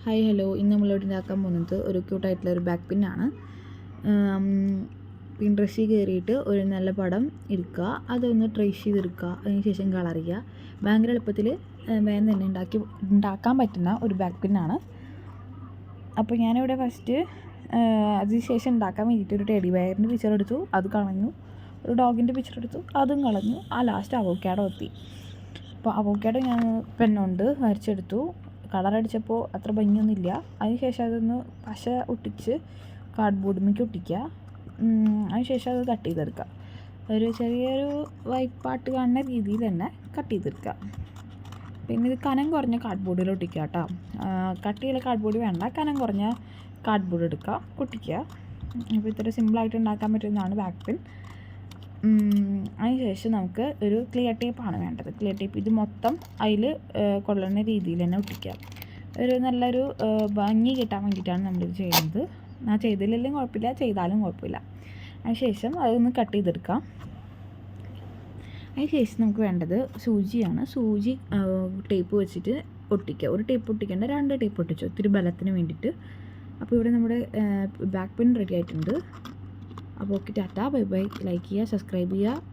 Hi hello, ഇന്ന് നമ്മളിവിടെ ഉണ്ടാക്കാൻ പോകുന്നത് ഒരു ക്യൂട്ടായിട്ടുള്ളൊരു ബാക്ക് പിന്നാണ്. പിൻട്രസ്റ്റിൽ കയറിയിട്ട് ഒരു നല്ല പടം എടുക്കുക, അതൊന്ന് ട്രേസ് ചെയ്തെടുക്കുക, അതിന് ശേഷം കളർ ചെയ്യുക. ഭയങ്കര എളുപ്പത്തിൽ വേഗം തന്നെ ഉണ്ടാക്കാൻ പറ്റുന്ന ഒരു ബാക്ക് പിന്നാണ്. അപ്പോൾ ഞാനിവിടെ ഫസ്റ്റ് അതിന് ശേഷം ഉണ്ടാക്കാൻ വേണ്ടിയിട്ട് ഒരു ടെഡി ബെയറിൻ്റെ പിക്ചർ എടുത്തു, അത് കളഞ്ഞു. ഒരു ഡോഗിൻ്റെ പിക്ചർ എടുത്തു, അതും കളഞ്ഞു. ലാസ്റ്റ് അവോക്കാഡോ എത്തി. അപ്പോൾ അവോക്കാഡോ ഞാൻ പെണ്ണുകൊണ്ട് വരച്ചെടുത്തു. കളറടിച്ചപ്പോൾ അത്ര ഭംഗിയൊന്നുമില്ല. അതിനുശേഷം അതൊന്ന് പശ ഒട്ടിച്ച് കാർഡ്ബോർഡിലേക്ക് ഒട്ടിക്കുക. അതിനുശേഷം അത് കട്ട് ചെയ്തെടുക്കുക. ഒരു ചെറിയൊരു വൈറ്റ് പാർട്ട് കാണുന്ന രീതിയിൽ തന്നെ കട്ട് ചെയ്തെടുക്കുക. പിന്നെ ഇത് കനം കുറഞ്ഞ കാർഡ്ബോർഡിൽ ഒട്ടിക്കുക കേട്ടോ. കട്ടിയുള്ള കാർഡ്ബോർഡ് വേണ്ട, കനം കുറഞ്ഞ കാർഡ്ബോർഡ് എടുക്കുക, ഒട്ടിക്കുക. അപ്പോൾ ഇത്ര സിമ്പിളായിട്ട് ഉണ്ടാക്കാൻ പറ്റുന്നതാണ് ബാക്ക് പിൻ. അതിനുശേഷം നമുക്ക് ഒരു ക്ലിയർ ടേപ്പാണ് വേണ്ടത്. ക്ലിയർ ടേപ്പ് ഇത് മൊത്തം അതിൽ കൊള്ളുന്ന രീതിയിൽ തന്നെ ഒട്ടിക്കുക. ഒരു നല്ലൊരു ഭംഗി കിട്ടാൻ വേണ്ടിയിട്ടാണ് നമ്മളിത് ചെയ്യുന്നത്. ഞാൻ ചെയ്തില്ലെങ്കിലും കുഴപ്പമില്ല, ചെയ്താലും കുഴപ്പമില്ല. അതിനുശേഷം അതൊന്ന് കട്ട് ചെയ്തെടുക്കാം. അതിനുശേഷം നമുക്ക് വേണ്ടത് സൂചിയാണ്. സൂചി ടേപ്പ് വെച്ചിട്ട് ഒട്ടിക്കുക. ഒരു ടേപ്പ് ഒട്ടിക്കേണ്ട, 2 ടേപ്പ് ഒട്ടിച്ചു, ഒത്തിരി ബലത്തിന് വേണ്ടിയിട്ട്. അപ്പോൾ ഇവിടെ നമ്മുടെ ബാക്ക് പിൻ റെഡി ആയിട്ടുണ്ട്. അപ്പോൾ okay, Tata, bye bye. Like ചെയ്യുക, സബ്സ്ക്രൈബ് ചെയ്യുക.